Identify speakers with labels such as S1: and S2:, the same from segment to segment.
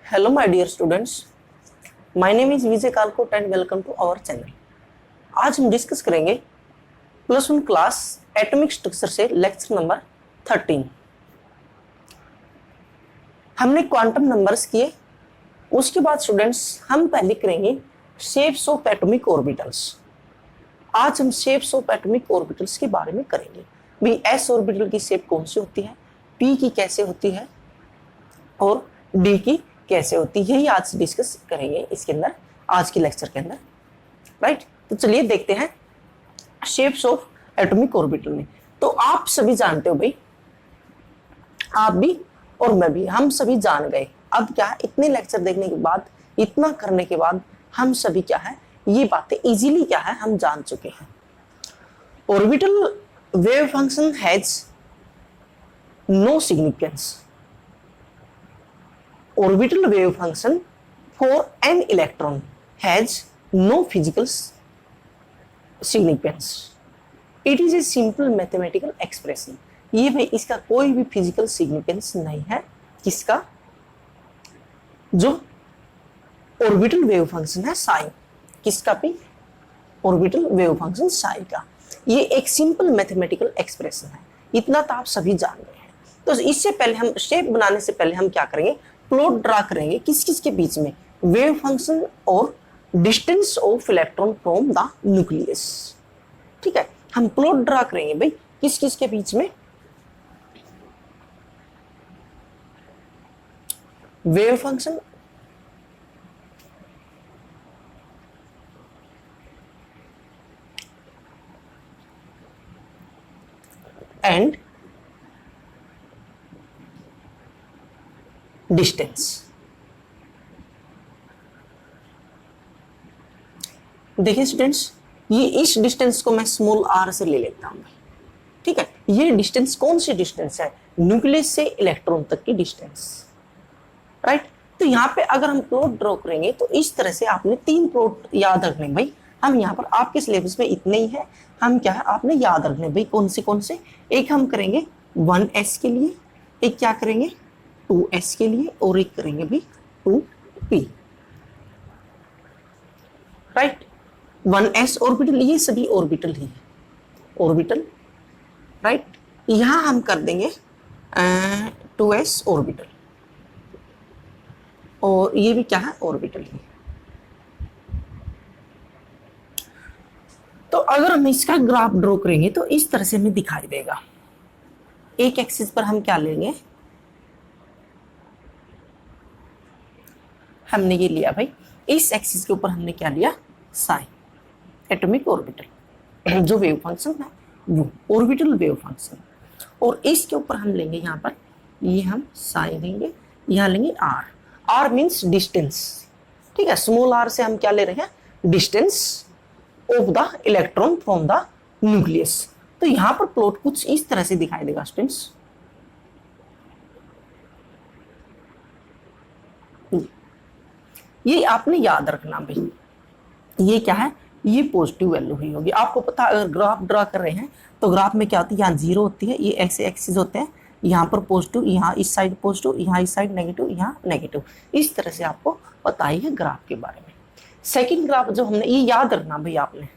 S1: Hello, my dear students. My name is Vijay Kalkot and welcome to our channel. आज हम discuss करेंगे +1 class atomic structure से lecture number 13। हमने quantum numbers किए, उसके बाद स्टूडेंट्स हम पहले करेंगे शेप्स ऑफ एटॉमिक ऑर्बिटल्स। आज हम शेप्स ऑफ एटॉमिक ऑर्बिटल्स के बारे में करेंगे। भाई एस ऑर्बिटल की शेप कौन सी होती है, पी की कैसे होती है और डी की कैसे होती है, यही आज डिस्कस करेंगे इसके अंदर, आज के लेक्चर के अंदर। राइट, तो चलिए देखते हैं शेप्स ऑफ एटॉमिक ऑर्बिटल में। तो आप सभी जानते हो भाई, आप भी और मैं भी, हम सभी जान गए। अब क्या है, इतने लेक्चर देखने के बाद, इतना करने के बाद हम सभी क्या है, ये बातें इजीली क्या है हम जान चुके हैं। Orbital wave function has no significance. Orbital wave function for an electron has no physical significance. It is a simple mathematical expression. ये भाई इसका कोई भी फिजिकल सिग्निफिकेंस नहीं है। किसका? जो ऑर्बिटल वेव फंक्शन है साई। किसका भी? ऑर्बिटल वेव फंक्शन साई का। ये एक सिंपल मैथमेटिकल एक्सप्रेशन है, इतना तो आप सभी जान गए हैं। तो इससे पहले हम शेप बनाने से पहले हम क्या करेंगे, प्लॉट ड्रा करेंगे किस किस के बीच में, वेव फंक्शन और distance of electron from the nucleus. ठीक है, हम प्लॉट ड्रा करेंगे भाई किस किस के बीच में, वेव फंक्शन एंड डिस्टेंस। देखिए स्टूडेंट्स, ये इस डिस्टेंस को मैं स्मॉल r से ले लेता हूं। ठीक है, ये डिस्टेंस कौन सी डिस्टेंस है, न्यूक्लियस से इलेक्ट्रॉन तक की डिस्टेंस। राइट, तो यहाँ पे अगर हम प्लॉट ड्रॉ करेंगे तो इस तरह से आपने 3 प्लॉट याद रखने भाई। हम यहाँ पर आपके सिलेबस में इतने ही है, हम क्या है आपने याद रखने भाई कौन से। एक हम करेंगे 1s के लिए, एक क्या करेंगे 2s के लिए, और एक करेंगे भी 2p। राइट, 1s ऑर्बिटल, ये सभी ऑर्बिटल ही है, ऑर्बिटल। राइट, यहां हम कर देंगे 2s ऑर्बिटल, और ये भी क्या है ऑर्बिटल ही। तो अगर हम इसका ग्राफ ड्रॉ करेंगे तो इस तरह से हमें दिखाई देगा। एक एक्सिस पर हम क्या लेंगे, हमने ये लिया भाई, इस एक्सिस के ऊपर हमने क्या लिया, साइन एटॉमिक ऑर्बिटल, जो वेव फंक्शन है वो ऑर्बिटल वेव फंक्शन। और इसके ऊपर हम लेंगे यहाँ पर, ये हम साइन लेंगे, यहाँ लेंगे r मीन्स डिस्टेंस। ठीक है, स्मॉल r से हम क्या ले रहे हैं, distance of the electron from the nucleus. तो यहाँ पर प्लॉट कुछ इस तरह से दिखाई देगा स्टूडेंट्स। ये आपने याद रखना भाई, ये क्या है, ये पॉजिटिव वैल्यू ही होगी। आपको पता है अगर ग्राफ ड्रा कर रहे हैं तो ग्राफ में क्या होती है, यहाँ 0 होती है, ये ऐसे एक्सिस होते हैं, यहाँ पर पॉजिटिव, यहाँ इस साइड पॉजिटिव, यहाँ इस साइड नेगेटिव, यहाँ नेगेटिव। इस तरह से आपको पता ही है ग्राफ के बारे में। सेकेंड ग्राफ जो हमने, ये याद रखना भाई, आपने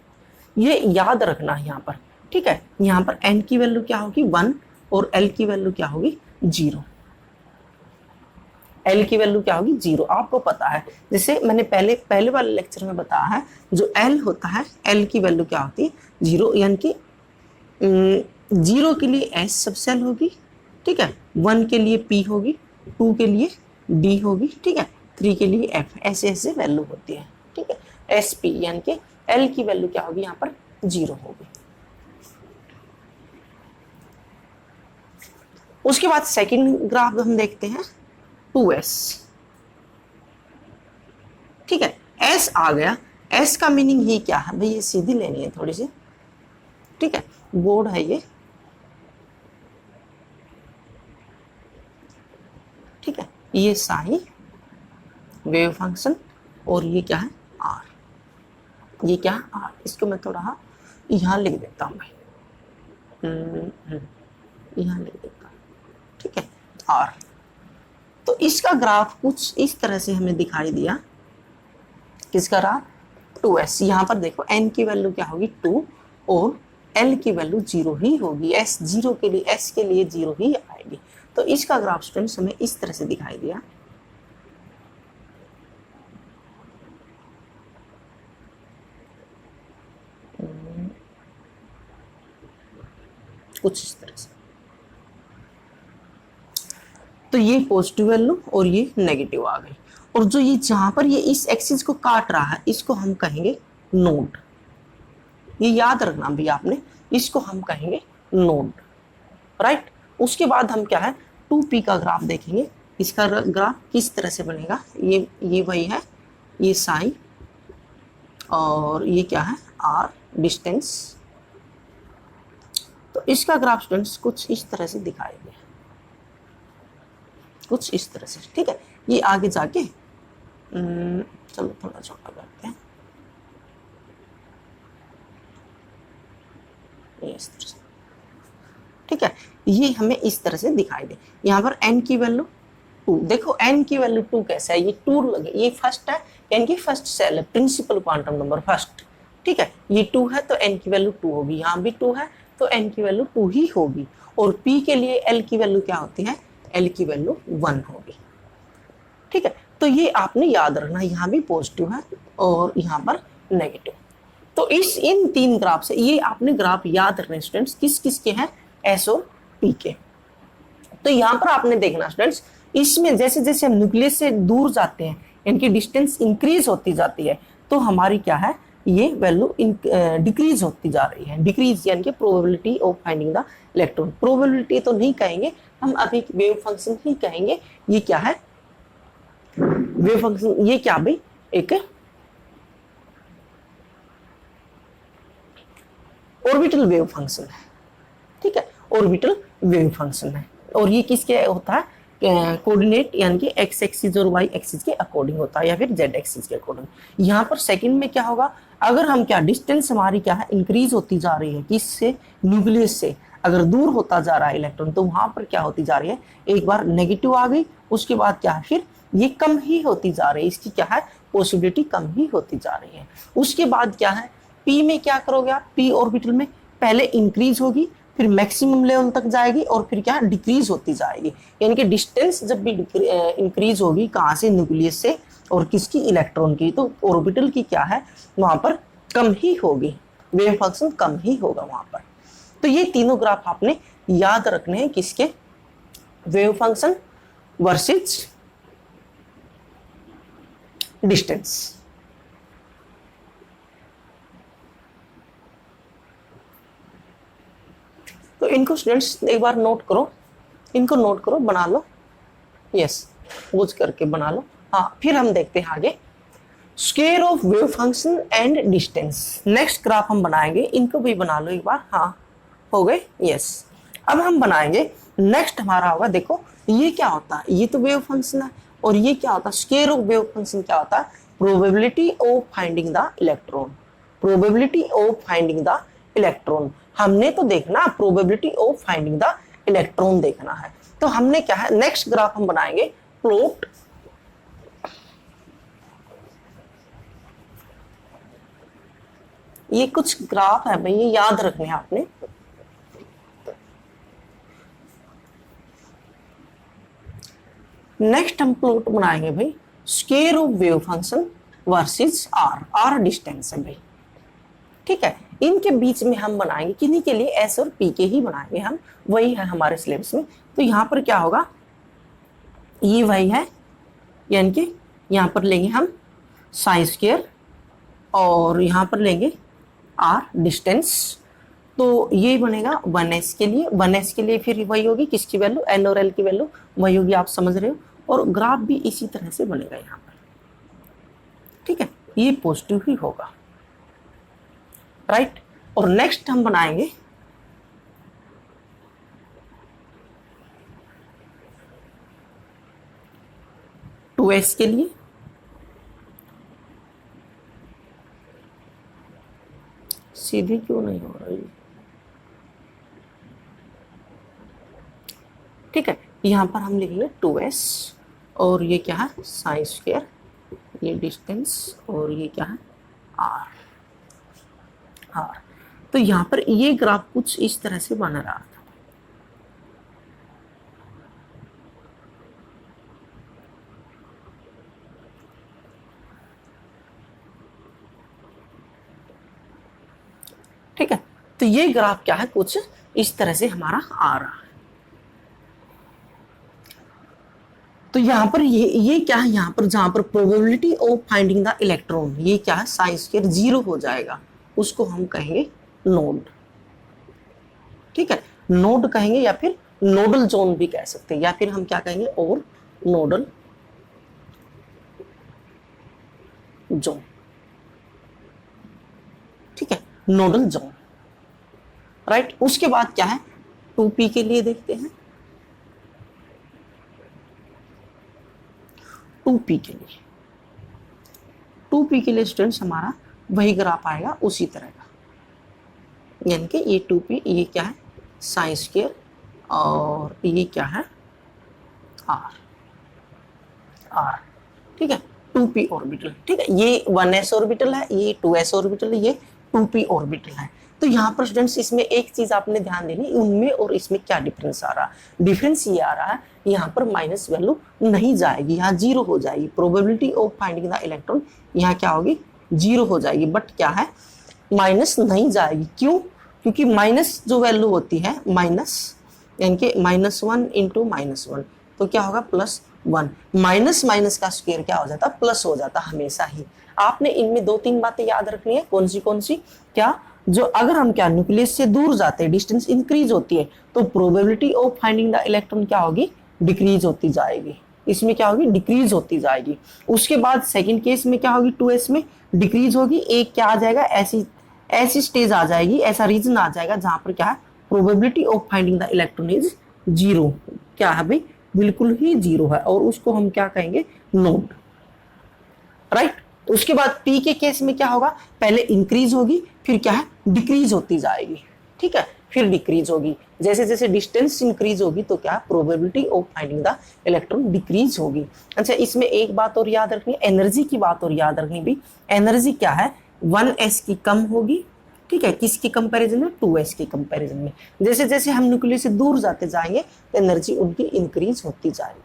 S1: ये याद रखना है यहाँ पर। ठीक है, यहाँ पर n की वैल्यू क्या होगी 1 और l की वैल्यू क्या होगी 0। L की वैल्यू क्या होगी 0, आपको पता है। जैसे मैंने पहले वाले लेक्चर में बताया है, जो L होता है, L की वैल्यू क्या होती है 0, यानी कि 0 के लिए S सब सेल होगी। ठीक है, 1 के लिए P होगी, 2 के लिए D होगी, ठीक है, 3 के लिए F, ऐसे ऐसे वैल्यू होती है। ठीक है, SP यानी कि L की वैल्यू क्या होगी यहाँ पर 0 होगी। उसके बाद सेकंड ग्राफ हम देखते हैं 2s। ठीक है, s आ गया, s का मीनिंग ही क्या है भाई, ये सीधी लेनी है थोड़ी सी। ठीक है, बोर्ड है ये। ठीक है, ये साइन वेव फंक्शन, और ये क्या है r, ये क्या है r। इसको मैं थोड़ा यहाँ लिख देता हूँ भाई, यहाँ लिख देता हूँ। ठीक है, r। तो इसका ग्राफ कुछ इस तरह से हमें दिखाई दिया। किसका रहा? 2s। यहाँ पर देखो n की वैल्यू क्या होगी 2 और l की वैल्यू 0 ही होगी। s 0 के लिए, s के लिए 0 ही आएगी। तो इसका ग्राफ स्टूडेंट्स हमें इस तरह से दिखाई दिया। कुछ इस तरह से। तो ये पॉजिटिव वैल्यू और ये नेगेटिव आ गई। और जो ये जहां पर ये इस एक्सिस को काट रहा है इसको हम कहेंगे नोड। ये याद रखना भी आपने, इसको हम कहेंगे नोड, राइट। उसके बाद हम क्या है 2p का ग्राफ देखेंगे। इसका ग्राफ किस तरह से बनेगा? ये वही है, ये साई और ये क्या है r डिस्टेंस। तो इसका ग्राफ स्टूडेंट्स कुछ इस तरह से दिखाई दे, कुछ इस तरह से, ठीक है। ये आगे जाके चलो थोड़ा छोटा करते हैं, ये इस तरह से, ठीक है। ये हमें इस तरह से दिखाई दे। यहाँ पर n की वैल्यू 2, देखो n की वैल्यू 2 कैसे है? ये 2 लगे, ये फर्स्ट है, n की फर्स्ट सेल है, प्रिंसिपल क्वांटम नंबर फर्स्ट, ठीक है। ये 2 है तो n की वैल्यू 2 होगी, यहाँ भी 2 है तो n की वैल्यू 2 ही होगी। और p के लिए l की वैल्यू क्या होती है? l की वैल्यू 1 होगी, ठीक है। तो ये आपने याद रखना, यहाँ भी पॉजिटिव है और यहाँ पर नेगेटिव। तो इन 3 ग्राफ से ये आपने ग्राफ याद रखने स्टूडेंट्स, किस किस के हैं? s और p के। तो यहाँ पर आपने देखना स्टूडेंट्स, इसमें जैसे जैसे हम न्यूक्लियस से दूर जाते हैं, इनकी डिस्टेंस इंक्रीज होती जाती है, तो हमारी क्या है ये वैल्यू डिक्रीज होती जा रही है। डिक्रीज यानी कि probability of finding the electron. Probability तो नहीं कहेंगे हम, अभी वेव फंक्शन ही कहेंगे। ये क्या है वेव फंक्शन? ये क्या भाई एक ऑर्बिटल वेव फंक्शन है, ठीक है। ऑर्बिटल वेव फंक्शन है और ये किसके होता है? कोऑर्डिनेट यानी कि एक्स एक्सिस और वाई एक्सिस के अकॉर्डिंग होता है या फिर जेड एक्सिस के अकॉर्डिंग। यहाँ पर सेकंड में क्या होगा? अगर हम क्या डिस्टेंस हमारी क्या है इंक्रीज होती जा रही है, किससे? न्यूक्लियस से। अगर दूर होता जा रहा है इलेक्ट्रॉन तो वहां पर क्या होती जा रही है? एक बार नेगेटिव आ गई, उसके बाद क्या है फिर ये कम ही होती जा रही है, इसकी क्या है पॉसिबिलिटी कम ही होती जा रही है। उसके बाद क्या है पी में क्या करोगे आप? पी ऑर्बिटल में पहले इंक्रीज होगी, फिर मैक्सिमम लेवल तक जाएगी और फिर क्या डिक्रीज होती जाएगी। यानी कि डिस्टेंस जब भी इंक्रीज होगी, कहाँ से? न्यूक्लियस से और किसकी? इलेक्ट्रॉन की। तो ऑर्बिटल की क्या है वहां पर कम ही होगी, वेव फंक्शन कम ही होगा वहां पर। तो ये तीनों ग्राफ आपने याद रखने हैं, किसके? Wave function versus distance. तो इनको स्टूडेंट्स एक बार नोट करो, इनको नोट करो, बना लो, यस पोज करके बना लो। हाँ, फिर हम देखते हैं आगे square of wave function and distance. Next graph हम बनाएंगे, इनको भी बना लो एक बार। हाँ हो गए, यस। अब हम बनाएंगे नेक्स्ट, हमारा होगा देखो ये क्या होता है? ये तो वेव फंक्शन है और ये क्या होता है? स्क्वायर ऑफ वेव फंक्शन क्या होता है? Probability of finding the electron. Probability of finding the electron हमने तो देखना, probability of finding the electron देखना है। तो हमने क्या है नेक्स्ट ग्राफ हम बनाएंगे प्लॉट ये कुछ ग्राफ है भाई, ये याद रखने हैं आपने। नेक्स्ट हम प्लॉट बनाएंगे भाई square of wave function versus R. R distance है भाई, ठीक है। इनके बीच में हम बनाएंगे, किन्हीं के लिए एस और पी के ही बनाएंगे हम, वही है हमारे सिलेबस में। तो यहाँ पर क्या होगा? ये वही है, यानी कि यहाँ पर लेंगे हम साइन स्क्वायर और यहाँ पर लेंगे आर डिस्टेंस। तो ये बनेगा 1s के लिए, 1s के लिए फिर वही होगी किसकी वैल्यू? n और l की वैल्यू वही होगी, आप समझ रहे हो। और ग्राफ भी इसी तरह से बनेगा यहाँ पर, ठीक है। ये पॉजिटिव ही होगा, राइट। और नेक्स्ट हम बनाएंगे टू एस के लिए, सीधी क्यों नहीं हो रही? ठीक है, यहां पर हम लिखेंगे 2s और ये क्या है साइन स्क्वायर, ये डिस्टेंस, और ये क्या है आर। तो यहाँ पर ये ग्राफ कुछ इस तरह से बन रहा था। ठीक है, तो ये ग्राफ क्या है कुछ इस तरह से हमारा आ रहा है। तो यहाँ पर ये क्या है, यहाँ पर जहां पर probability of finding the electron, ये क्या है साइन स्क्वायर 0 हो जाएगा, उसको हम कहेंगे नोड। ठीक है, नोड कहेंगे या फिर नोडल जोन भी कह सकते हैं, या फिर हम क्या कहेंगे और नोडल जोन। ठीक है, नोडल जोन, राइट। उसके बाद क्या है 2p के लिए देखते हैं। 2p के लिए 2p के लिए स्टूडेंट्स हमारा वही ग्राफ आएगा उसी तरह का, यानी कि ये 2p, ये क्या है साइन स्क्वायर, और ये क्या है r। ठीक है, 2p ऑर्बिटल। ठीक है, ये 1s ऑर्बिटल है, ये 2s ऑर्बिटल है, ये 2p ऑर्बिटल है। तो यहाँ पर स्टूडेंट्स इसमें एक चीज आपने ध्यान देनी, उनमें और इसमें क्या डिफरेंस आ रहा है। डिफरेंस ये आ रहा है यहाँ पर माइनस वैल्यू नहीं जाएगी, यहाँ 0 हो जाएगी। Probability of finding the electron यहाँ क्या होगी 0 हो जाएगी, बट क्या है माइनस नहीं जाएगी। क्यों? क्योंकि माइनस जो वैल्यू होती है माइनस, यानी कि -1 इंटू -1, तो क्या होगा +1। माइनस माइनस का स्क्वायर क्या हो जाता प्लस हो जाता हमेशा ही। आपने इनमें 2-3 बातें याद रखनी है। कौन सी? क्या, जो अगर हम क्या न्यूक्लियस से दूर जाते हैं, डिस्टेंस इंक्रीज होती है, तो probability of finding the electron क्या होगी डिक्रीज होती जाएगी। इसमें क्या होगी डिक्रीज होती जाएगी। उसके बाद सेकंड केस में क्या होगी 2s में डिक्रीज होगी। एक क्या आ जाएगा ऐसी स्टेज आ जाएगी, ऐसा रीजन आ जाएगा जहां पर क्या है probability of finding the electron is 0। क्या है भाई बिल्कुल ही 0 है, और उसको हम क्या कहेंगे नोड, राइट। उसके बाद p के केस में क्या होगा, पहले इंक्रीज होगी, फिर क्या है डिक्रीज होती जाएगी। ठीक है, फिर डिक्रीज होगी। जैसे जैसे डिस्टेंस इंक्रीज होगी तो क्या probability of finding the electron decrease होगी। अच्छा, इसमें एक बात और याद रखनी, एनर्जी की बात और याद रखनी भी। एनर्जी क्या है 1s की कम होगी। ठीक है, किसकी कंपैरिजन में 2s की कंपैरिजन में। जैसे जैसे हम न्यूक्लियस से दूर जाते जाएंगे तो एनर्जी उनकी इंक्रीज होती जाएगी।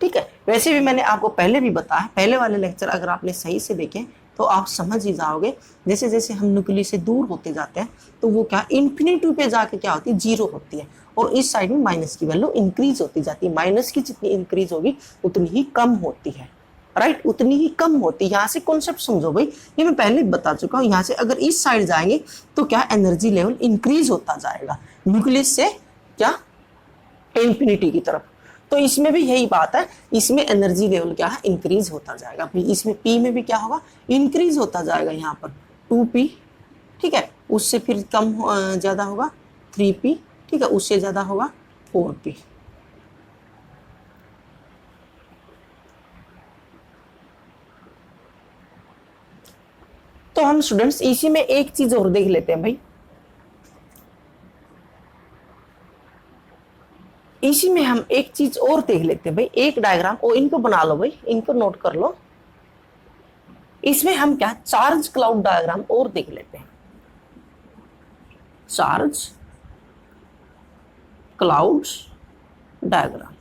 S1: ठीक है, वैसे भी मैंने आपको पहले भी बताया, पहले वाले लेक्चर अगर आपने सही से देखे तो आप समझ ही जाओगे। जैसे जैसे हम न्यूक्लियस से दूर होते जाते हैं तो वो क्या इन्फिनिटी पे जाके क्या होती है 0 होती है, और इस साइड में माइनस की वैल्यू इंक्रीज होती जाती है। माइनस की जितनी इंक्रीज होगी उतनी ही कम होती है, राइट, उतनी ही कम होती है। यहाँ से कॉन्सेप्ट समझो भाई, ये मैं पहले बता चुका हूँ। यहाँ से अगर इस साइड जाएंगे तो क्या एनर्जी लेवल इंक्रीज होता जाएगा न्यूक्लियस से क्या इंफिनिटी की तरफ। तो इसमें भी यही बात है, इसमें एनर्जी लेवल क्या है इंक्रीज होता जाएगा। फिर इसमें p में भी क्या होगा इंक्रीज होता जाएगा। यहाँ पर 2p, ठीक है, उससे फिर कम ज्यादा होगा 3p, ठीक है, उससे ज्यादा होगा 4p। तो हम स्टूडेंट्स इसी में एक चीज और देख लेते हैं भाई, इसी में हम एक चीज और देख लेते हैं भाई, एक डायग्राम, और इनको बना लो भाई, इनको नोट कर लो। इसमें हम क्या चार्ज क्लाउड डायग्राम और देख लेते हैं। चार्ज क्लाउड्स डायग्राम,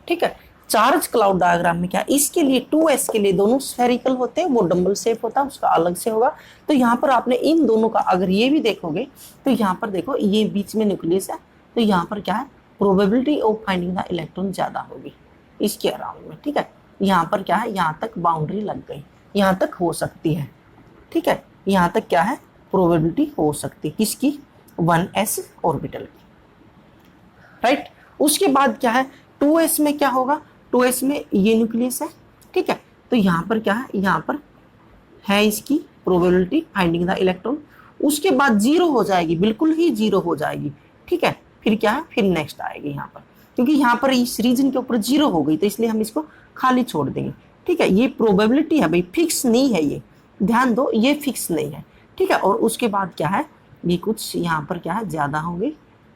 S1: ठीक है। चार्ज क्लाउड डायग्राम में क्या, इसके लिए 2s के लिए दोनों स्फेरिकल होते हैं, वो डबल शेप होता है, उसका अलग से होगा। तो यहाँ पर आपने इन दोनों का अगर ये भी देखोगे तो यहाँ पर देखो ये बीच में न्यूक्लियस है, तो यहाँ पर क्या है probability of finding the electron ज्यादा होगी इसके अराउंड में। ठीक है, यहाँ पर क्या है यहाँ तक बाउंड्री लग गई, यहाँ तक हो सकती है। ठीक है, यहाँ तक क्या है प्रोबेबिलिटी हो सकती है किसकी 1s ऑर्बिटल की, राइट। उसके बाद क्या है 2s में क्या होगा, 2s में ये न्यूक्लियस है। ठीक है, तो यहाँ पर क्या है, यहाँ पर है इसकी प्रोबेबिलिटी फाइंडिंग द इलेक्ट्रॉन। उसके बाद 0 हो जाएगी, बिल्कुल ही 0 हो जाएगी। ठीक है, फिर क्या है फिर नेक्स्ट आएगी यहाँ पर, क्योंकि यहाँ पर इस रीजन के ऊपर 0 हो गई तो इसलिए हम इसको खाली छोड़ देंगे। ठीक है, ये प्रोबेबिलिटी है भाई, फिक्स नहीं है, ये ध्यान दो, ये फिक्स नहीं है। ठीक है, और उसके बाद क्या है ये कुछ यहाँ पर क्या है ज्यादा होगी,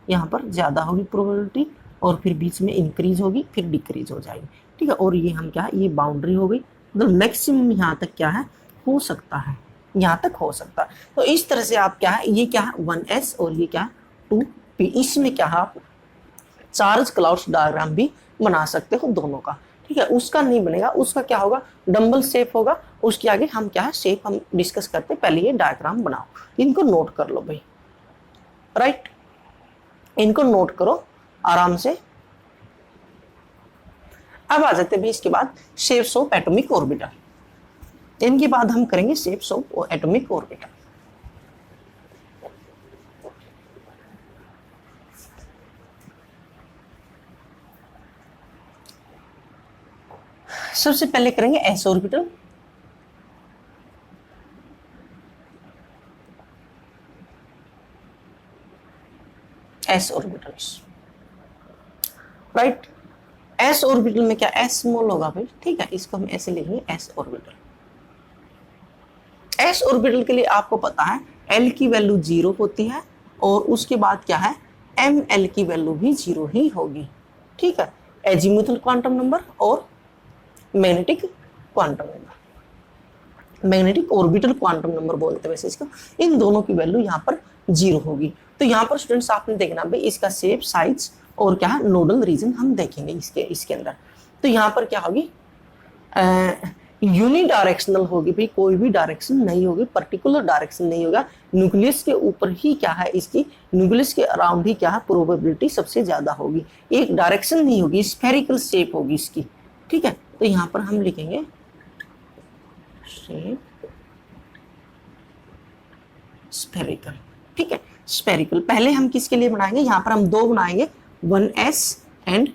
S1: यहाँ पर ज्यादा होगी प्रोबेबिलिटी, और फिर बीच में इंक्रीज होगी फिर डिक्रीज हो जाएगी, ठीक है। और ये हम क्या है, ये बाउंड्री हो गई, मतलब मैक्सिमम यहाँ तक क्या है हो सकता है, यहाँ तक हो सकता है। तो इस तरह से आप क्या है, ये क्या है 1s और ये क्या है 2p, इसमें क्या है आप चार्ज क्लाउड्स डायग्राम भी बना सकते हो दोनों का, ठीक है। उसका नहीं बनेगा, उसका क्या होगा डंबल शेप होगा, उसके आगे हम क्या है शेप हम डिस्कस करते हैं, पहले ये डायग्राम बनाओ, इनको नोट कर लो भाई, राइट, इनको नोट करो आराम से। अब आ जाते हैं इसके बाद शेप्स ऑफ एटॉमिक ऑर्बिटल, इनके बाद हम करेंगे शेप्स ऑफ एटॉमिक ऑर्बिटल। सबसे पहले करेंगे S orbital, S orbitals, right. S orbital में क्या एस स्मॉल होगा भाई, ठीक है, इसको हम ऐसे लिखेंगे एस ऑर्बिटल। एस ऑर्बिटल के लिए आपको पता है एल की वैल्यू 0 होती है और उसके बाद क्या है एम एल की वैल्यू भी 0 ही होगी, ठीक है। एजीमुथल क्वांटम नंबर और magnetic quantum number, magnetic orbital quantum number बोलते हैं वैसे इसको, इन दोनों की वैल्यू यहाँ पर 0 होगी। तो यहाँ पर स्टूडेंट्स आपने देखना भाई इसका शेप साइज और क्या है नोडल रीजन हम देखेंगे इसके अंदर। तो यहाँ पर क्या होगी यूनिडायरेक्शनल होगी भाई, कोई भी डायरेक्शन नहीं होगी, पर्टिकुलर डायरेक्शन नहीं होगा, न्यूक्लियस के ऊपर ही क्या है इसकी, न्यूक्लियस के अराउंड ही क्या है प्रोबेबिलिटी सबसे ज्यादा होगी, एक डायरेक्शन नहीं होगी, स्फेरिकल शेप होगी इसकी, ठीक है। तो यहाँ पर हम लिखेंगे शेप स्फेरिकल, ठीक है, स्फेरिकल। पहले हम किसके लिए बनाएंगे, यहाँ पर हम दो बनाएंगे 1s एंड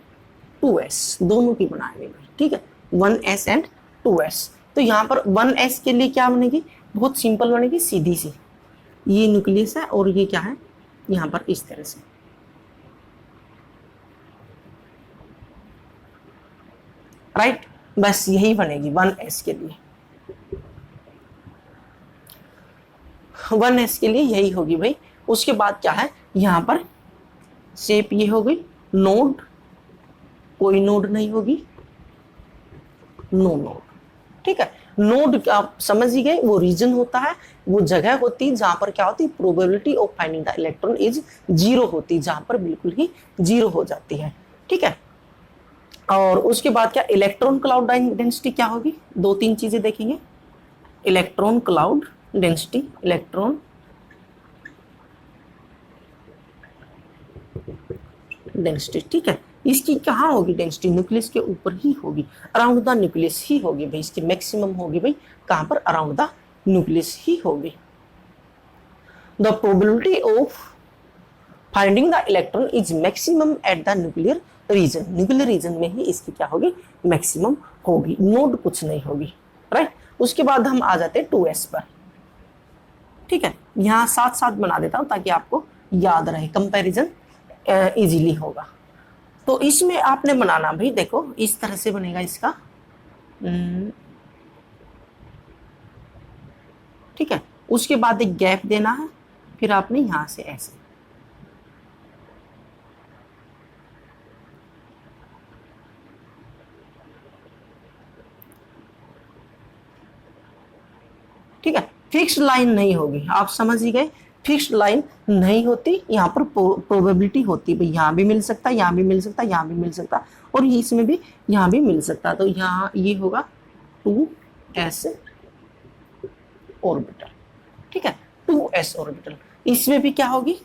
S1: 2s, दोनों की बनाएंगे, ठीक है, 1s एंड 2s। तो यहाँ पर 1s के लिए क्या बनेगी, बहुत सिंपल बनेगी, सीधी सी, ये न्यूक्लियस है और ये क्या है यहाँ पर इस तरह से, राइट, बस यही बनेगी 1s के लिए, 1s के लिए यही होगी भाई। उसके बाद क्या है यहाँ पर शेप ये हो गई, नोड कोई नोड नहीं होगी, नो नोड, ठीक है। नोड आप समझ ही गए, वो रीजन होता है, वो जगह होती है जहां पर क्या होती है probability of finding the electron is 0 होती है, जहां पर बिल्कुल ही 0 हो जाती है, ठीक है। और उसके बाद क्या इलेक्ट्रॉन क्लाउड डेंसिटी क्या होगी, दो तीन चीजें देखेंगे, electron cloud density, electron density, ठीक है, इसकी कहाँ होगी डेंसिटी, न्यूक्लियस के ऊपर ही होगी, अराउंड द न्यूक्लियस ही होगी भाई, इसकी मैक्सिमम होगी भाई कहाँ पर, अराउंड द न्यूक्लियस ही होगी। The probability of finding the electron is maximum at the nuclear region, nuclear region में ही इसकी क्या होगी मैक्सिमम होगी, नोड कुछ नहीं होगी, राइट। उसके बाद हम आ जाते हैं 2s पर, ठीक है, यहाँ साथ साथ बना देता हूं ताकि आपको याद रहे, कंपैरिजन इजीली होगा। तो इसमें आपने बनाना भाई, देखो इस तरह से बनेगा इसका, ठीक है। उसके बाद एक गैप देना है, फिर आपने यहां से ऐसे, ठीक है, फिक्स्ड लाइन नहीं होगी, आप समझ ही गए, फिक्स्ड लाइन नहीं होती, यहाँ पर प्रोबेबिलिटी होती है भाई, यहाँ भी मिल सकता है, यहाँ भी मिल सकता है, यहाँ भी मिल सकता है, और इसमें भी यहाँ भी मिल सकता है। तो यहाँ ये होगा 2s ऑर्बिटल, ठीक है, 2s ऑर्बिटल। इसमें भी क्या होगी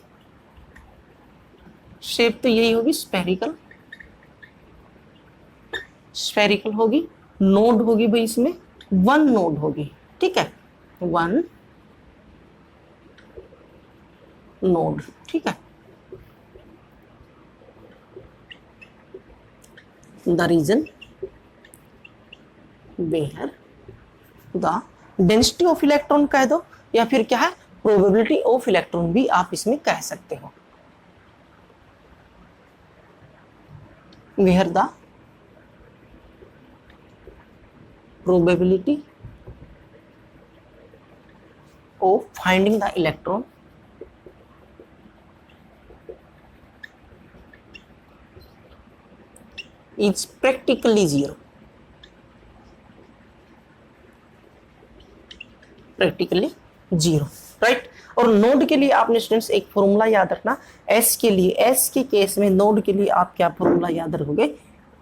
S1: शेप, तो यही होगी स्फेरिकल, स्फेरिकल होगी, नोड होगी भाई इसमें 1 नोड होगी, ठीक है, 1 नोड, ठीक है। The region where the density of electron कह दो, या फिर क्या है प्रोबेबिलिटी ऑफ इलेक्ट्रॉन भी आप इसमें कह सकते हो, where the probability of finding the electron is practically zero, practically zero, right. और नोड के लिए आपने स्टूडेंट्स एक फॉर्मूला याद रखना, एस के लिए, एस के केस में नोड के लिए आप क्या फॉर्मूला याद रखोगे,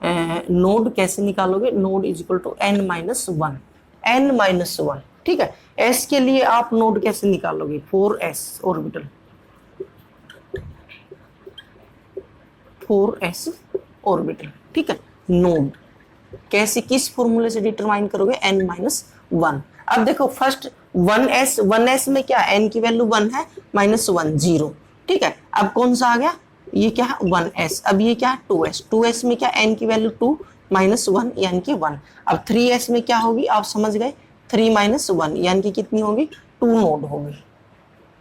S1: नोड कैसे निकालोगे, node is equal to n minus one, n minus one, ठीक है। एस के लिए आप नोड कैसे निकालोगे, 4s ऑर्बिटल, 4s ऑर्बिटल, ठीक है। नोड कैसे, किस फॉर्मूले से डिटरमाइन करोगे, n माइनस वन। अब देखो फर्स्ट 1s, 1s में क्या, n की वैल्यू 1 है, माइनस 1 0, ठीक है। अब कौन सा आ गया, ये क्या है 1s, अब ये क्या है 2s, 2s में क्या, n की वैल्यू 2 माइनस 1 यानी कि 1। अब 3s में क्या होगी, आप समझ गए, 3 माइनस 1 यानी कि कितनी होगी, 2 नोड होगी,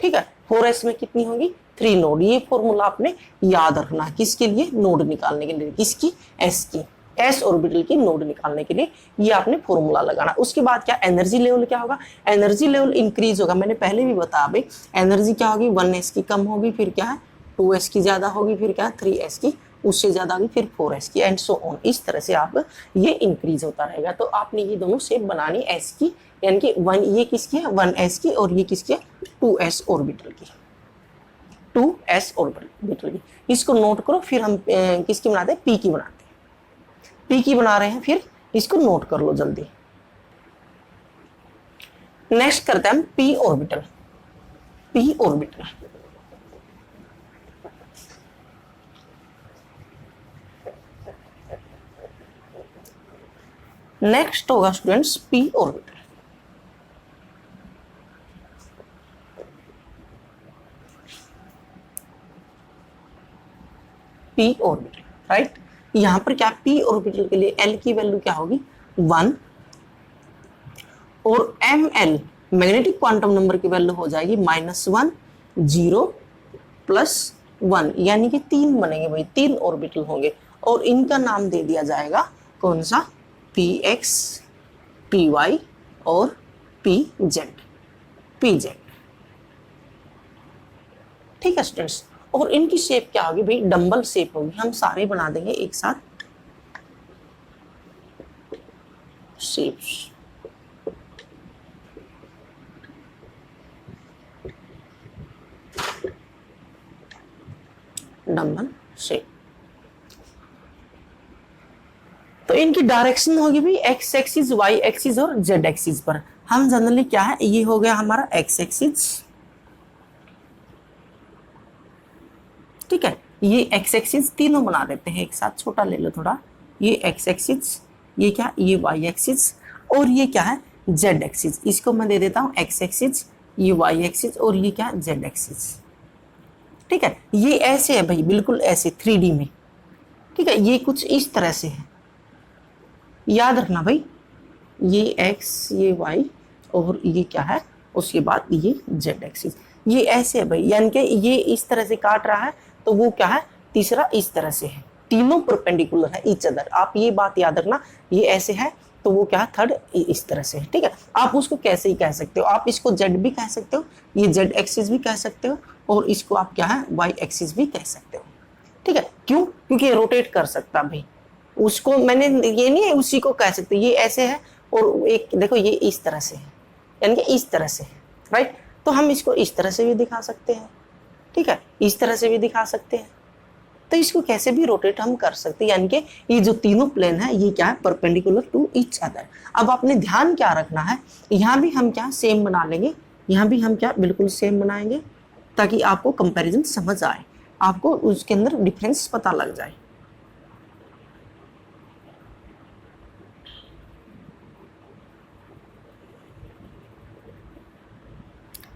S1: ठीक है। 4s में कितनी होगी, 3 नोड। ये फॉर्मूला आपने याद रखना, किसके लिए, नोड निकालने के लिए, किसकी, s की, एस ऑर्बिटल की नोड निकालने के लिए ये आपने फॉर्मूला लगाना। उसके बाद क्या, एनर्जी लेवल क्या होगा, एनर्जी लेवल इंक्रीज होगा, मैंने पहले भी बताया भाई, एनर्जी क्या होगी, 1s की कम होगी, फिर क्या है 2s की ज्यादा होगी, फिर क्या है 3s की उससे ज्यादा होगी, फिर 4s की, एंड सो ऑन। इस तरह से आप ये इंक्रीज होता रहेगा। तो आपने ये दोनों शेप बनानी एस की, यानी कि वन, ये किसकी है 1s की, और ये किसकी है 2s ऑर्बिटल की, 2s ऑर्बिटल की। इसको नोट करो, फिर हम किसकी बनाते हैं, पी की बनाते हैं, पी की बना रहे हैं, फिर इसको नोट कर लो जल्दी। नेक्स्ट करते हैं हम P orbital, P orbital. Next होगा students P orbital. P orbital, right. यहां पर क्या, पी ऑर्बिटल के लिए एल की वैल्यू क्या होगी 1, और M L magnetic quantum number की वैल्यू हो जाएगी -1 0 +1, यानी कि 3 बनेंगे भाई, 3 ऑर्बिटल होंगे, और इनका नाम दे दिया जाएगा कौन सा, पी एक्स, पी वाई और पी जेड, पी जेड, ठीक है स्टूडेंट्स। और इनकी शेप क्या होगी भाई, डंबल शेप होगी। हम सारे बना देंगे एक साथ शेप्स, डंबल शेप। तो इनकी डायरेक्शन होगी भाई एक्स एक्सिस, वाई एक्सिस और जेड एक्सिस पर। हम जनरली क्या है, ये हो गया हमारा एक्स एक्सिस, ठीक है। ये एक्स एक्सिस तीनों बना देते हैं एक साथ, छोटा ले लो थोड़ा, ये एक्स एक्सिस, ये क्या, ये वाई एक्सिस, और ये क्या है जेड एक्सिस। इसको मैं दे देता हूं एक्स एक्सिस, ये वाई एक्सिस, और ये क्या है जेड एक्सिस, ठीक है। ये ऐसे है भाई, बिल्कुल ऐसे 3D में, ठीक है। ये कुछ इस तरह से है, याद रखना भाई, ये एक्स, ये वाई, और ये क्या है, उसके बाद ये जेड एक्सिस, ये ऐसे है भाई, यानी कि ये इस तरह से काट रहा है, तो वो क्या है, तीसरा इस तरह से है, तीनों परपेंडिकुलर है ईच अदर। आप ये बात याद रखना, ये ऐसे है तो वो क्या है, थर्ड इस तरह से है, ठीक है। आप उसको कैसे ही कह सकते हो, आप इसको जेड भी कह सकते हो, ये जेड एक्सिस भी कह सकते हो, और इसको आप क्या है वाई एक्सिस भी कह सकते हो, ठीक है। क्यों, क्योंकि ये रोटेट कर सकता भाई, उसको मैंने ये नहीं है उसी को कह सकते, ये ऐसे है, और एक देखो ये इस तरह से है, यानी कि इस तरह से है, राइट। तो हम इसको इस तरह से भी दिखा सकते हैं, ठीक है, इस तरह से भी दिखा सकते हैं, तो इसको कैसे भी रोटेट हम कर सकते हैं, यानी कि ये जो तीनों प्लेन है ये क्या है, परपेंडिकुलर टू ईच अदर। अब आपने ध्यान क्या रखना है, यहाँ भी हम क्या सेम बना लेंगे, यहाँ भी हम क्या बिल्कुल सेम बनाएंगे, ताकि आपको कंपैरिजन समझ आए, आपको उसके अंदर डिफरेंस पता लग जाए।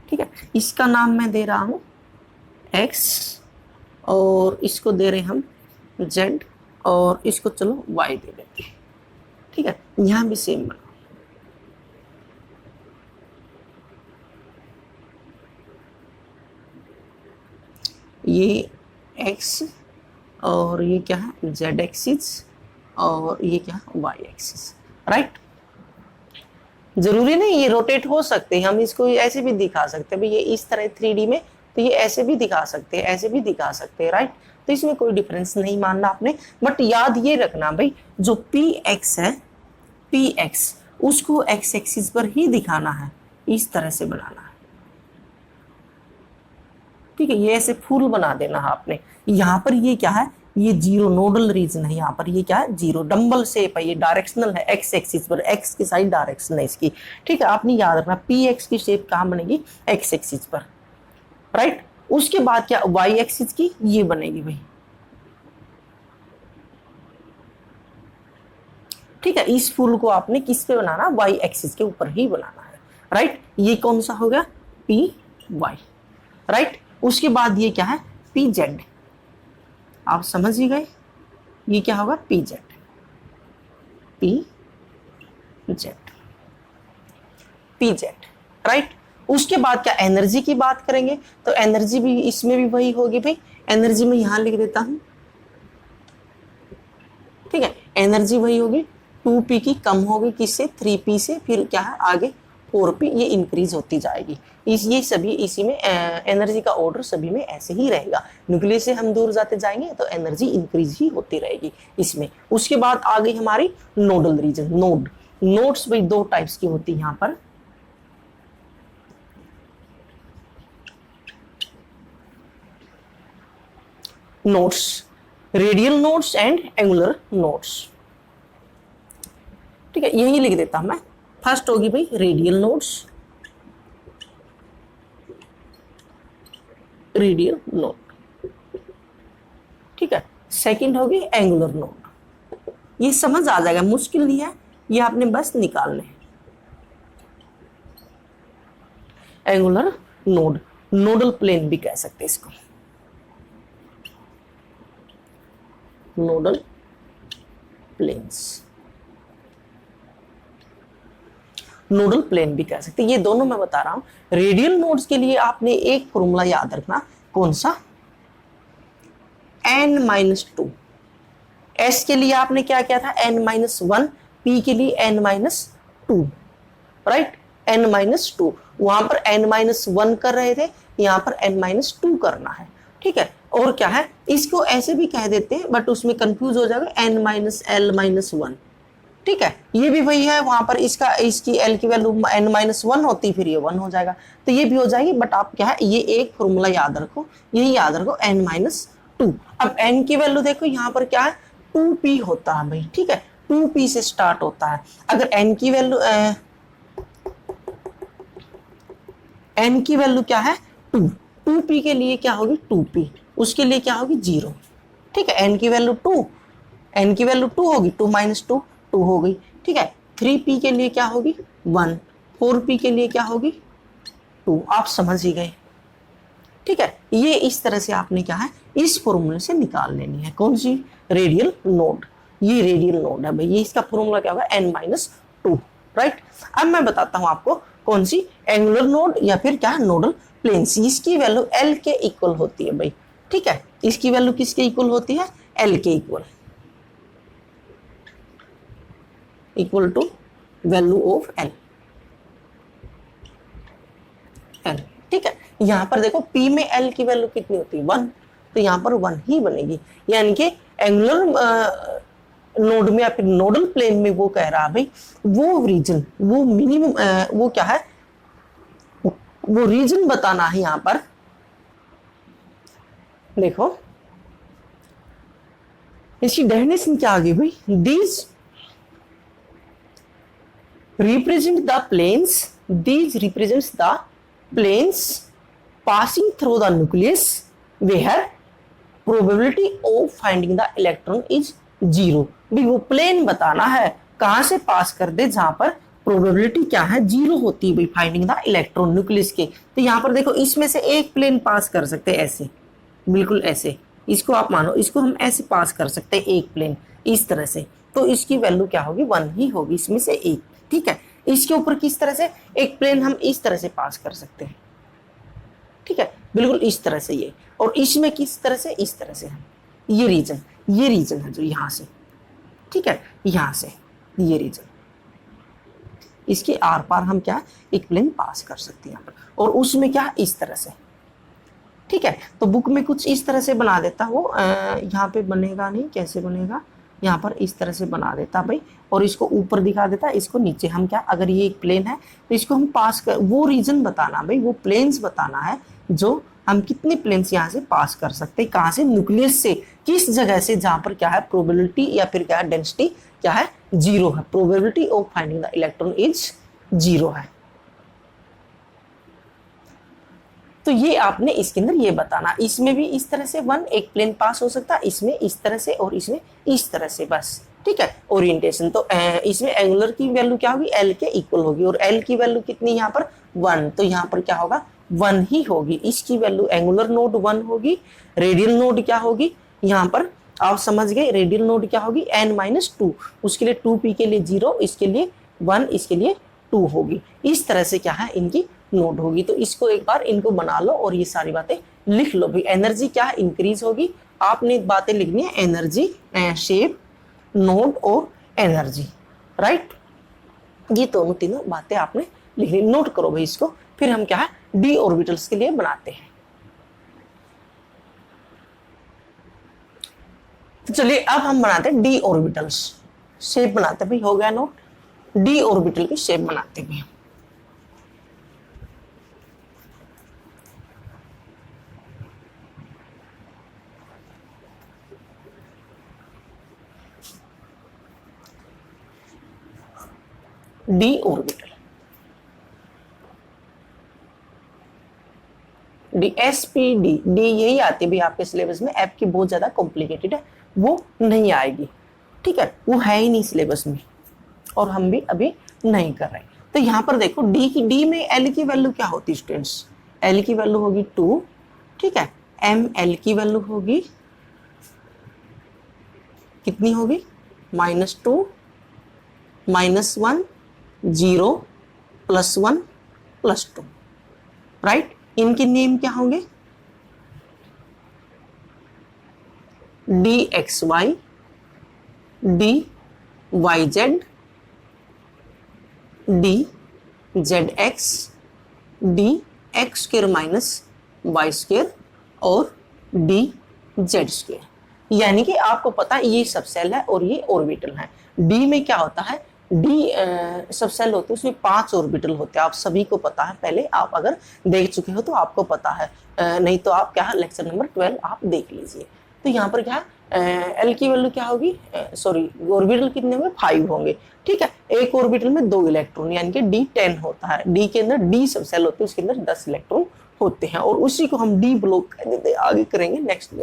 S1: ठीक है, इसका नाम मैं दे रहा हूं x, और इसको दे रहे हम z, और इसको चलो y दे देते हैं, ठीक है। यहां भी सेम बना, ये x, और ये क्या है z एक्सिस, और ये क्या है y एक्सिस, राइट। जरूरी नहीं ये रोटेट हो सकते हैं, हम इसको ऐसे भी दिखा सकते हैं भाई, ये इस तरह 3D में, तो ये ऐसे भी दिखा सकते हैं, ऐसे भी दिखा सकते हैं, राइट। तो इसमें कोई डिफरेंस नहीं मानना आपने, बट याद ये रखना भाई जो पी एक्स है, पी एक्स उसको एक्स एक्सिस पर ही दिखाना है, इस तरह से बनाना है। ठीक है, ये ऐसे फूल बना देना है आपने। यहाँ पर ये क्या है, ये जीरो नोडल रीजन है, यहाँ पर ये क्या है, जीरो डम्बल शेप है, ये डायरेक्शनल है एक्स एक्सिस पर, एक्स की साइड डायरेक्शन है इसकी। ठीक है, आपने याद रखना पी एक्स की शेप कहाँ बनेगी, एक्स एक्सिस पर, राइट। उसके बाद क्या, वाई एक्सिस की ये बनेगी भाई। ठीक है, इस फूल को आपने किस पे बनाना, वाई एक्सिस के ऊपर ही बनाना है, राइट। ये कौन सा हो गया, पी वाई, राइट। उसके बाद ये क्या है, पी जेड, आप समझ ही गए, ये क्या होगा, P Z, P Z, P Z, right. उसके बाद क्या, एनर्जी की बात करेंगे, तो एनर्जी भी इसमें भी वही होगी भाई। एनर्जी में यहां लिख देता हूं, ठीक है, एनर्जी वही होगी, 2p की कम होगी किससे, 3p से, फिर क्या है आगे 4p, ये इंक्रीज होती जाएगी। ये सभी इसी में एनर्जी का ऑर्डर सभी में ऐसे ही रहेगा। न्यूक्लियस से हम दूर जाते जाएंगे तो एनर्जी इंक्रीज ही होती रहेगी इसमें। उसके बाद आ गई हमारी नोडल रीजन, नोड। नोड्स भाई दो टाइप्स की होती है यहाँ पर, nodes, radial nodes and angular nodes. ठीक है, यही लिख देता हूं मैं। फर्स्ट होगी भाई रेडियल नोड्स, रेडियल नोड, ठीक है। सेकंड होगी एंगुलर नोड। ये समझ आ जाएगा, मुश्किल नहीं है, ये आपने बस निकालने हैं। एंगुलर नोड, नोडल प्लेन भी कह सकते हैं इसको, नोडल प्लेन्स, नोडल प्लेन भी कह सकते हैं। ये दोनों मैं बता रहा हूं। रेडियल नोड्स के लिए आपने एक फॉर्मूला याद रखना, कौन सा, n-2। s के लिए आपने क्या किया था, n-1, p के लिए n-2, राइट, n-2। वहां पर n-1 कर रहे थे, यहां पर n-2 करना है, ठीक है। और क्या है, इसको ऐसे भी कह देते हैं बट उसमें कंफ्यूज हो जाएगा, n-l-1, ठीक है। ये भी वही है, वहां पर इसका इसकी l की वैल्यू n-1 होती, फिर ये 1 हो जाएगा, तो ये भी हो जाएगी। बट आप क्या है, ये एक फॉर्मूला याद रखो, यही याद रखो, n-2। अब n की वैल्यू देखो, यहाँ पर क्या है, 2p होता है भाई, ठीक है, 2p से स्टार्ट होता है। अगर n की वैल्यू क्या है, 2, 2p के लिए क्या होगी, 2p, उसके लिए क्या होगी, 0, ठीक है। n की वैल्यू 2, n की वैल्यू 2 होगी, 2 - 2 2 हो गई, ठीक है। 3p के लिए क्या होगी, 1, 4p के लिए क्या होगी, 2, आप समझ ही गए, ठीक है। ये इस तरह से आपने क्या है, इस फॉर्मूले से निकाल लेनी है, कौन सी, रेडियल नोड। ये रेडियल नोड है भाई, ये इसका फॉर्मूला क्या होगा, n-2, राइट। अब मैं बताता हूं आपको कौन सी, एंगुलर नोड या फिर क्या, नोडल प्लेन्स। इसकी वैल्यू l के इक्वल होती है भाई, ठीक है। इसकी वैल्यू किसके इक्वल होती है, l के equal to value of l, ठीक है। यहां पर देखो p में l की वैल्यू कितनी होती है, 1, तो यहां पर 1 ही बनेगी। यानी कि एंगुलर नोड में या फिर नोडल प्लेन में वो कह रहा है भाई, वो रीजन, वो मिनिमम, वो क्या है, वो रीजन बताना है। यहां पर देखो इसकी डेफिनेशन क्या आ गई भाई, these represent the planes, these represents the planes passing through the nucleus where probability of finding the electron is 0। भी वो प्लेन बताना है कहां से पास कर दे जहां पर प्रोबेबिलिटी क्या है, 0 होती है भाई, फाइंडिंग द इलेक्ट्रॉन न्यूक्लियस के। तो यहां पर देखो इसमें से एक प्लेन पास कर सकते हैं ऐसे, बिल्कुल ऐसे, इसको आप मानो, इसको हम ऐसे पास कर सकते हैं एक प्लेन इस तरह से, तो इसकी वैल्यू क्या होगी, 1 ही होगी, इसमें से एक, ठीक है। इसके ऊपर किस तरह से एक प्लेन हम इस तरह से पास कर सकते हैं, ठीक है, बिल्कुल इस तरह से ये, और इसमें किस तरह से, इस तरह से हम, ये रीजन है जो यहां से, ठीक है, यहां से ये रीजन, इसके आर पार हम क्या एक प्लेन पास कर सकते हैं यहाँ पर, और उसमें क्या इस तरह से, ठीक है। तो बुक में कुछ इस तरह से बना देता वो, यहाँ पे बनेगा नहीं, कैसे बनेगा, यहाँ पर इस तरह से बना देता भाई, और इसको ऊपर दिखा देता, इसको नीचे। हम क्या, अगर ये एक प्लेन है तो इसको हम पास कर, वो रीजन बताना भाई, वो प्लेन्स बताना है जो हम कितने प्लेन्स यहाँ से पास कर सकते हैं, कहाँ से, न्यूक्लियस से, किस जगह से, जहाँ पर क्या है प्रोबेबिलिटी या फिर क्या है डेंसिटी क्या है, जीरो है, probability of finding the electron is zero है। तो ये आपने इसके अंदर ये बताना, इसमें भी इस तरह से वन एक प्लेन पास हो सकता है, इसमें इस तरह से और इसमें इस तरह से, बस ठीक है। ओरिएंटेशन तो इसमें एंगुलर की वैल्यू क्या होगी, एल के इक्वल होगी, और एल की वैल्यू कितनी यहाँ पर 1, तो यहाँ पर क्या होगा 1 ही होगी, इसकी वैल्यू एंगुलर नोड 1 होगी। रेडियल नोड क्या होगी यहाँ पर आप समझ गए, रेडियल नोड क्या होगी n-2, उसके लिए 2p के लिए 0, इसके लिए 1, इसके लिए 2 होगी। इस तरह से क्या है इनकी नोड होगी। तो इसको एक बार इनको बना लो और ये सारी बातें लिख लो भी। एनर्जी क्या इंक्रीज होगी, आपने बातें लिखनी है, एनर्जी, शेप, नोड और एनर्जी, राइट। ये दोनों तीनों बातें आपने लिखनी, नोट करो भाई इसको। फिर हम क्या है डी ऑर्बिटल्स के लिए बनाते हैं। तो चलिए अब हम बनाते हैं डी ऑर्बिटल्स, शेप बनाते हैं भाई, हो गया नोट, डी ऑर्बिटल की शेप बनाते हैं। D orbital, D S P D, D यही आती है भी आपके सिलेबस में, एफ की बहुत ज्यादा कॉम्प्लिकेटेड है, वो नहीं आएगी, ठीक है, वो है ही नहीं सिलेबस में और हम भी अभी नहीं कर रहे। तो यहाँ पर देखो डी की, डी में एल की वैल्यू क्या होती है स्टूडेंट्स, एल की वैल्यू होगी 2, ठीक है, एम एल की वैल्यू होगी कितनी होगी, -2, -1, 0, +1, +2, राइट। इनके नेम क्या होंगे, D X Y, D Y Z, D Z X, D X square minus Y square और डी जेड स्क्र। यानी कि आपको पता है ये सब सेल है और ये ऑर्बिटल है। डी में क्या होता है, डी सब सेल होते हैं, उसमें 5 ऑर्बिटल होते हैं, आप सभी को पता है, पहले आप अगर देख चुके हो तो आपको पता है, नहीं तो आप क्या है लेक्चर नंबर 12 आप देख लीजिए। तो यहाँ पर क्या है एल की वैल्यू क्या होगी, सॉरी ऑर्बिटल कितने होंगे 5 होंगे, ठीक है। एक ऑर्बिटल में 2 इलेक्ट्रॉन यानी कि D10 होता है, डी के अंदर डी सब सेल होते हैं, उसके अंदर 10 इलेक्ट्रॉन होते हैं और उसी को हम डी ब्लॉक कह देते हैं। आगे करेंगे नेक्स्ट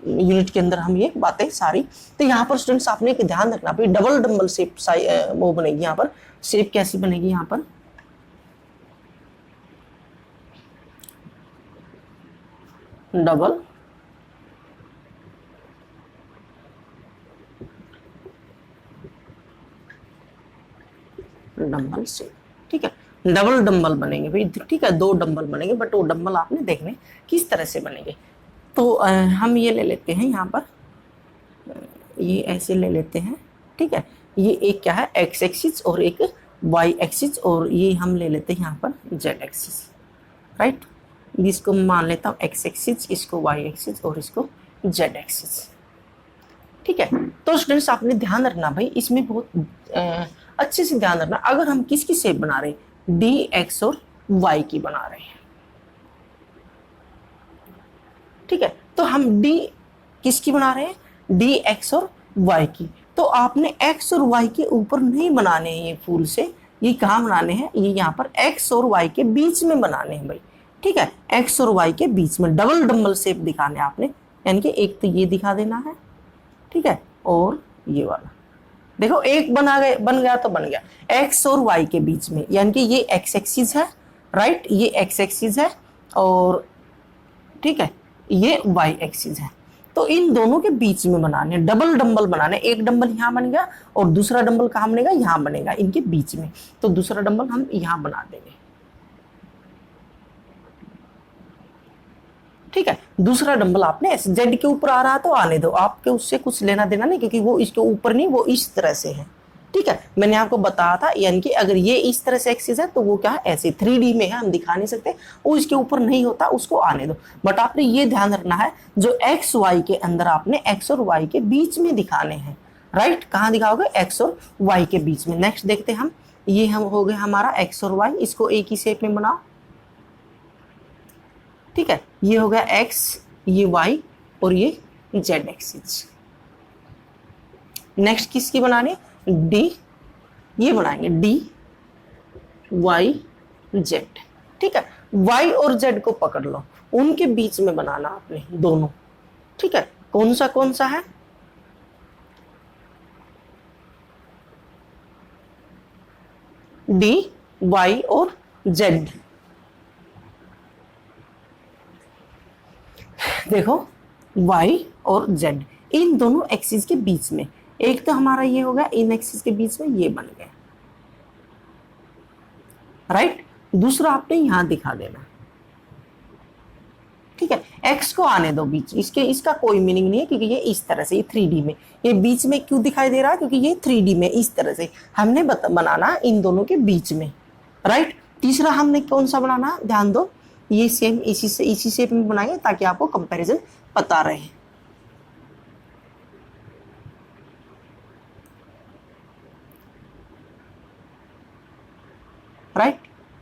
S1: यूनिट के अंदर हम ये बातें सारी। तो यहाँ पर स्टूडेंट्स आपने एक ध्यान रखना भाई, डबल डम्बल शेप वो बनेगी, यहाँ पर शेप कैसी बनेगी, यहाँ पर डबल डम्बल शेप, ठीक है, डबल डम्बल बनेंगे भाई, ठीक है, 2 डम्बल बनेंगे, बट वो डम्बल आपने देखने किस तरह से बनेंगे। तो हम ये ले लेते हैं यहाँ पर, ये ऐसे ले लेते हैं, ठीक है, ये एक क्या है एक्स एक्सिस और एक वाई एक्सिस, और ये हम ले लेते हैं यहाँ पर जेड एक्सिस, राइट। इसको मान लेता हूँ एक्स एक्सिस, इसको वाई एक्सिस और इसको जेड एक्सिस, ठीक है। तो स्टूडेंट्स आपने ध्यान रखना भाई, इसमें बहुत अच्छे से ध्यान रखना, अगर हम किसकी शेप बना रहे हैं, डी एक्स और वाई की बना रहे हैं, ठीक है। तो हम डी किसकी बना रहे हैं, डी एक्स और वाई की। तो आपने एक्स और वाई के ऊपर नहीं बनाने हैं ये फूल से, ये कहाँ बनाने हैं, ये यहाँ पर एक्स और वाई के बीच में बनाने हैं भाई, ठीक है, एक्स और वाई के बीच में डबल डम्बल शेप दिखाने आपने, यानी कि एक तो ये दिखा देना है, ठीक है, और ये वाला देखो एक बन गया तो बन गया एक्स और वाई के बीच में, यानी कि ये एक्स एक्सिस है, राइट, ये एक्स एक्सिस है और ठीक है ये वाई एक्सिस है। तो इन दोनों के बीच में बनाने डबल डंबल बनाने, एक डंबल यहाँ बन गया और दूसरा डंबल कहाँ बनेगा, यहाँ बनेगा इनके बीच में, तो दूसरा डंबल हम यहाँ बना देंगे, ठीक है। दूसरा डंबल आपने ऐसे जेड के ऊपर आ रहा तो आने दो, आपके उससे कुछ लेना देना नहीं, क्योंकि वो इसके ऊपर नहीं, वो इस तरह से है, ठीक है, मैंने आपको बताया था, यानी कि अगर ये इस तरह से एक्सिस है तो वो क्या है, ऐसे 3D में है, हम दिखा नहीं सकते, वो इसके ऊपर नहीं होता, उसको आने दो। बट आपने ये ध्यान रखना है, जो एक्स वाई के अंदर आपने एक्स और वाई के बीच में दिखाने हैं, राइट। कहाँ दिखाओगे, एक्स और वाई के बीच में। नेक्स्ट देखते हैं हम, ये हम हो गया हमारा एक्स और वाई, इसको एक ही शेप में बनाओ, ठीक है। ये हो गया एक्स, ये वाई और ये जेड एक्सिस। नेक्स्ट किसकी बनानी, डी, ये बनाएंगे डी वाई जेड, ठीक है। वाई और जेड को पकड़ लो, उनके बीच में बनाना आपने दोनों, ठीक है। कौन सा है, डी वाई और जेड। देखो वाई और जेड, इन दोनों एक्सिस के बीच में, एक तो हमारा ये हो गया, इन एक्सिस के बीच में ये बन गया, राइट। दूसरा आपने यहां दिखा देना, ठीक है। एक्स को आने दो बीच, इसका कोई मीनिंग नहीं है, क्योंकि ये इस तरह से, ये 3D में, ये बीच में क्यों दिखाई दे रहा है, क्योंकि ये 3D में इस तरह से हमने बनाना इन दोनों के बीच में, राइट। तीसरा हमने कौन सा बनाना, ध्यान दो, ये सेम इसी शेप में बनाएंगे ताकि आपको कंपैरिजन पता रहे, राइट।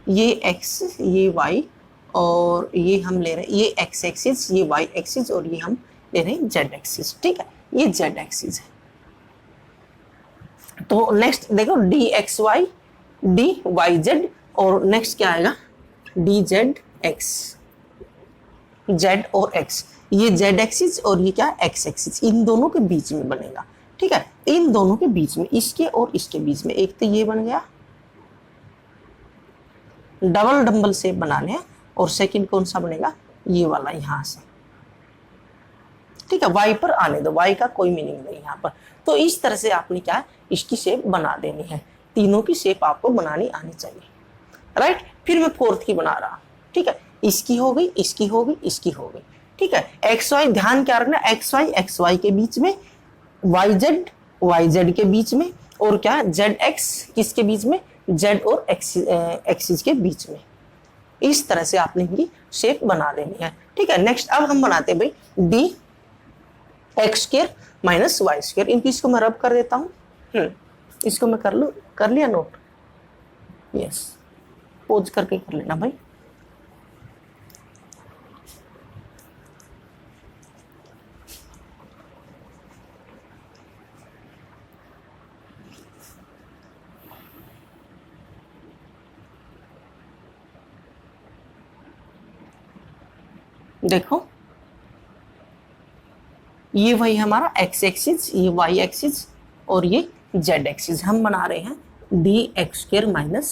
S1: ये एक्स, ये वाई, और ये हम ले रहे हैं ये एक्स एक्सिस, ये वाई एक्सिस, और ये हम ले रहे हैं जेड एक्सिस, ठीक है। ये जेड एक्सिस है। तो नेक्स्ट देखो, D X Y, D Y Z, और नेक्स्ट क्या आएगा, डी जेड एक्स, जेड और एक्स, ये जेड एक्सिस और ये क्या, एक्स एक्सिस, इन दोनों के बीच में बनेगा, ठीक है। इन दोनों के बीच में, इसके और इसके बीच में, एक तो ये बन गया, डबल डंबल शेप बनाने हैं, और सेकंड कौन सा बनेगा, ये वाला यहां से, ठीक है। वाई पर आने दो, वाई का कोई मीनिंग नहीं यहाँ पर। तो इस तरह से आपने क्या है, इसकी शेप बना देनी है, तीनों की शेप आपको बनानी आनी चाहिए, राइट। फिर मैं फोर्थ की बना रहा, ठीक है। इसकी हो गई, इसकी हो गई, इसकी हो गई, ठीक है। एक्स वाई, ध्यान क्या रखना, एक्स वाई के बीच में, वाई जेड के बीच में, और क्या, जेड एक्स किसके बीच में, जेड और एक्सिस के बीच में। इस तरह से आपने इनकी शेप बना देनी है, ठीक है। नेक्स्ट अब हम बनाते हैं भाई D X square minus Y square. इनकी इसको मैं रब कर देता हूँ, इसको मैं कर लिया नोट, यस, पोज करके कर लेना भाई। देखो ये वही हमारा एक्स एक्सिस, ये वाई एक्सिस, और ये जेड एक्सिस, हम बना रहे हैं D X square minus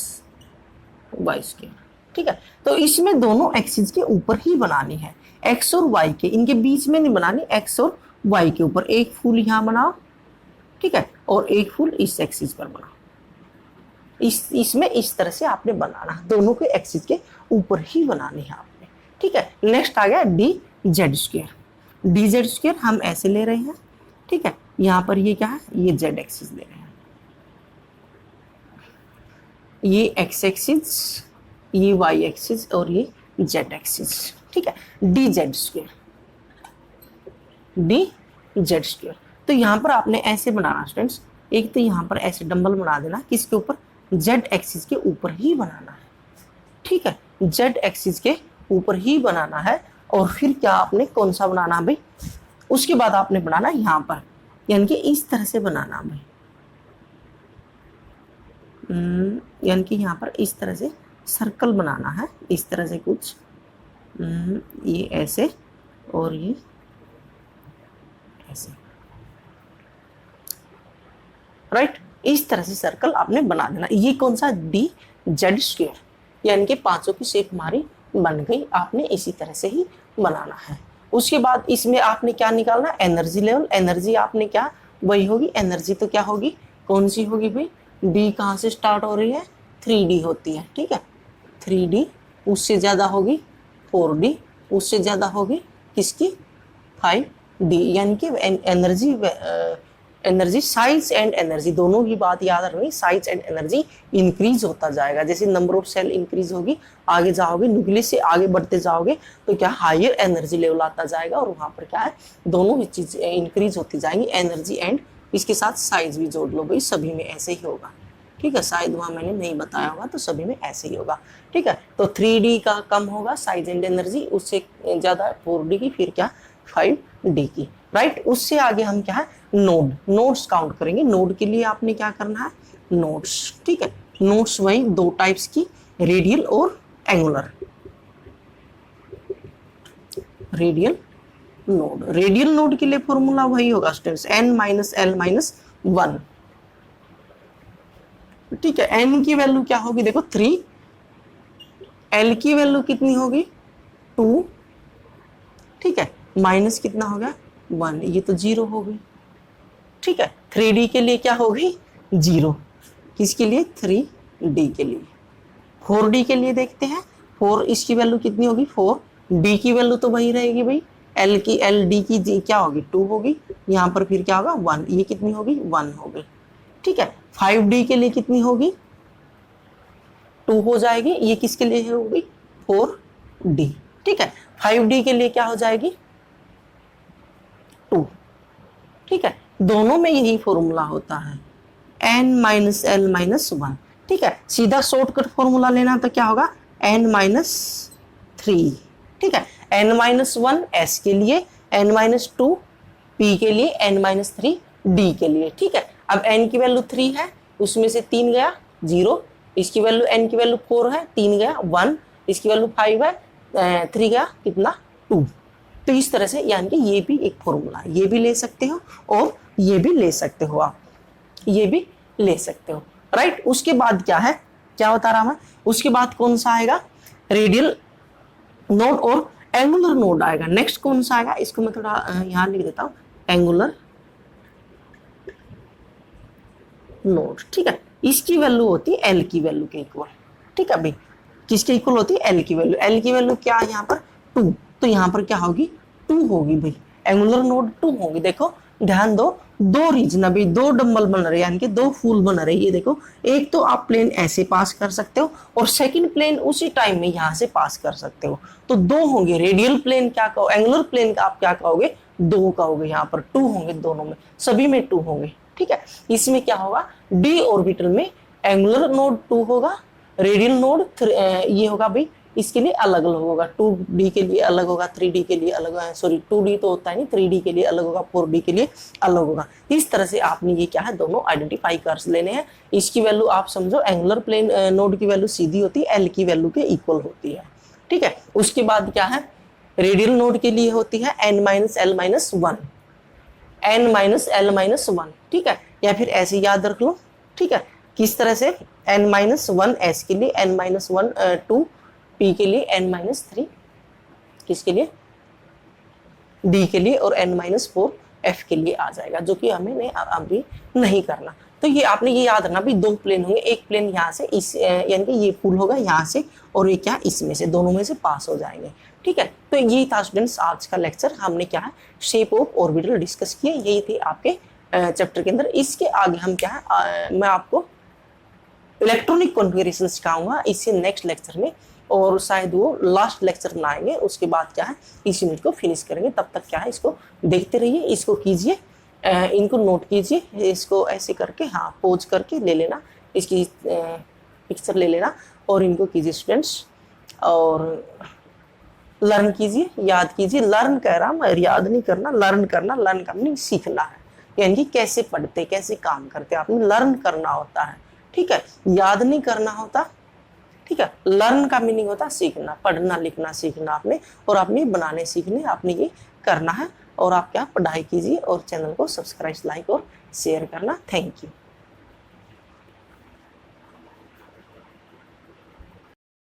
S1: Y square, ठीक है। तो इसमें दोनों एक्सिस के ऊपर ही बनानी है, एक्स और वाई के, इनके बीच में नहीं बनानी, एक्स और वाई के ऊपर एक फूल यहाँ बनाओ, ठीक है, और एक फूल इस एक्सिस पर बनाओ। इसमें इस तरह से आपने बनाना, दोनों के एक्सिस के ऊपर ही बनानी है आपने, ठीक है। नेक्स्ट आ गया D Z square, D Z square हम ऐसे ले रहे हैं, ठीक है। यहाँ पर ये क्या है, ये जेड एक्सिस ले रहे हैं, ये एक्स एक्सिस, ये वाई एक्सिस, और ये जेड एक्सिस, ठीक है। D Z square, D Z square. तो यहाँ पर आपने ऐसे बनाना स्टूडेंट्स, एक तो यहाँ पर ऐसे डंबल बना देना, किसके ऊपर, जेड एक्सिस के ऊपर ही बनाना है, ठीक है। जेड एक्सिस के ऊपर ही बनाना है, और फिर क्या आपने कौन सा बनाना भाई, उसके बाद आपने बनाना यहाँ पर, यानी कि इस तरह से बनाना भाई, यानी कि यहाँ पर इस तरह से सर्कल बनाना है, इस तरह से कुछ, ये ऐसे और ये ऐसे, राइट। इस तरह से सर्कल आपने बना देना। ये कौन सा, डी जेड स्क्वायर, यानी कि पांचों की शेप हमारी बन गई। आपने इसी तरह से ही बनाना है। उसके बाद इसमें आपने क्या निकालना, एनर्जी लेवल। एनर्जी आपने क्या, वही होगी, एनर्जी तो क्या होगी, कौन सी होगी भाई, डी कहाँ से स्टार्ट हो रही है, 3D होती है, ठीक है। 3D, उससे ज़्यादा होगी 4D, उससे ज़्यादा होगी किसकी, 5D, यानी कि energy energy, size and energy दोनों की बात याद रखनी। साइज एंड एनर्जी इंक्रीज होता जाएगा, जैसे नंबर ऑफ सेल इंक्रीज होगी, आगे जाओगे न्यूक्लियस से आगे बढ़ते जाओगे तो क्या हायर एनर्जी लेवल आता जाएगा, और वहां पर क्या है दोनों ही चीज इंक्रीज होती जाएंगी, एनर्जी एंड इसके साथ साइज भी जोड़ लो भाई, सभी में ऐसे ही होगा। ठीक है, शायद वहां मैंने नहीं बताया होगा, तो सभी में ऐसे ही होगा। ठीक है, तो 3D का कम होगा साइज एंड एनर्जी, उससे ज्यादा 4D की, फिर क्या 5D की। राइट, उससे आगे हम क्या है नोड, नोड्स काउंट करेंगे। नोड के लिए आपने क्या करना है नोड्स। ठीक है, नोड्स वही दो टाइप्स की, रेडियल और angular. Radial node, radial node के लिए फॉर्मूला वही होगा स्टूडेंट्स, n-l-1। ठीक है, n की वैल्यू क्या होगी देखो 3, l की वैल्यू कितनी होगी 2, ठीक है, माइनस कितना हो गया 1, ये तो 0 हो गई। ठीक है, 3D के लिए क्या होगी 0, किसके लिए 3D के लिए। 4D के लिए देखते हैं, 4 इसकी वैल्यू कितनी होगी 4, D की वैल्यू तो वही रहेगी भाई, D की क्या होगी 2 होगी, यहाँ पर फिर क्या होगा 1, ये कितनी होगी 1 हो गई। ठीक है, 5D के लिए कितनी होगी 2 हो जाएगी, ये किसके लिए होगी 4D। ठीक है, 5D के लिए क्या हो जाएगी 2। ठीक है, दोनों में यही फॉर्मूला होता है n-l-1। ठीक है, सीधा शॉर्टकट फॉर्मूला लेना तो क्या होगा n-3। ठीक है, n-1 s के लिए, n-2 p के लिए, n-3 d के लिए। ठीक है, अब n की वैल्यू 3 है, उसमें से 3 गया 0, इसकी वैल्यू n की वैल्यू 4 है, 3 गया 1, इसकी वैल्यू 5 है, 3 गया कितना 2। तो इस तरह से यानी कि ये भी एक फॉर्मूला, ये भी ले सकते हो और ये भी ले सकते हो, आप ये भी ले सकते हो। राइट, उसके बाद क्या है, क्या बता रहा मैं, उसके बाद कौन सा आएगा रेडियल नोड और एंगुलर नोड आएगा। नेक्स्ट कौन सा आएगा, इसको मैं थोड़ा यहां लिख देता हूं, एंगुलर नोड। ठीक है, इसकी वैल्यू होती है l की वैल्यू के इक्वल। ठीक है भाई, किसके इक्वल होती है l की वैल्यू, l की वैल्यू क्या है यहाँ पर 2, तो यहाँ पर क्या होगी 2 होगी भाई, एंगुलर नोड 2 होगी। देखो ध्यान दो, दो रीजन अभी, दो डंबल बन रहे यानी कि दो फूल बन रहे। ये देखो, एक तो आप प्लेन ऐसे पास कर सकते हो और सेकंड प्लेन उसी टाइम में यहाँ से पास कर सकते हो, तो 2 होंगे। रेडियल प्लेन क्या कहो, एंगुलर प्लेन का आप क्या कहोगे 2 कहोगे, यहाँ पर 2 होंगे, दोनों में सभी में 2 होंगे। ठीक है, इसमें क्या होगा d ऑर्बिटल में एंगुलर नोड 2 होगा, रेडियल नोड ये होगा भाई, इसके लिए अलग अलग होगा, 2D के लिए अलग होगा, 3D के लिए अलग होगा, सॉरी 2D तो होता है नहीं, 3D के लिए अलग होगा, 4D के लिए अलग होगा। इस तरह से आपने ये क्या है दोनों आइडेंटिफाई कर लेने हैं। इसकी वैल्यू आप समझो एंगुलर प्लेन नोड की वैल्यू सीधी होती है, l की वैल्यू के इक्वल होती है। ठीक है, उसके बाद क्या है रेडियल नोड के लिए होती है n-l-1, n-l-1। ठीक है, या फिर ऐसे याद रख लो। ठीक है, किस तरह से n-1 s के लिए, n-1 2 p के लिए, n-3 किसके लिए d के लिए, और n-4 f के लिए आ जाएगा, जो कि हमें अभी नहीं करना। तो ये आपने ये याद रखना भी, 2 प्लेन होंगे, एक प्लेन यहाँ से इस यानी कि ये पुल होगा यहाँ से, और ये क्या इसमें से, दोनों में से पास हो जाएंगे। ठीक है, तो यही था स्टूडेंट्स आज का लेक्चर। हमने क्या है शेप ऑफ ऑर्बिटल डिस्कस किए, यही थे आपके चैप्टर के अंदर। इसके आगे हम क्या है मैं आपको इलेक्ट्रॉनिक कॉन्फ़िगरेशन सिखाऊंगा इससे नेक्स्ट लेक्चर में, और शायद वो लास्ट लेक्चर लाएंगे। उसके बाद क्या है इस यूनिट को फिनिश करेंगे। तब तक क्या है इसको देखते रहिए, इसको कीजिए, इनको नोट कीजिए, इसको ऐसे करके हाँ पोज करके ले लेना, इसकी पिक्चर ले लेना और इनको कीजिए स्टूडेंट्स, और लर्न कीजिए, याद कीजिए। लर्न कह रहा मैं, याद नहीं करना, लर्न करना, लर्न करना सीखना है, यानी कि कैसे पढ़ते कैसे काम करते आपने लर्न करना होता है। ठीक है, याद नहीं करना होता। ठीक है, लर्न का मीनिंग होता है सीखना, पढ़ना लिखना सीखना आपने, और आपने बनाने सीखने आपने ये करना है। और आप क्या पढ़ाई कीजिए और चैनल को सब्सक्राइब लाइक और शेयर करना। Thank you.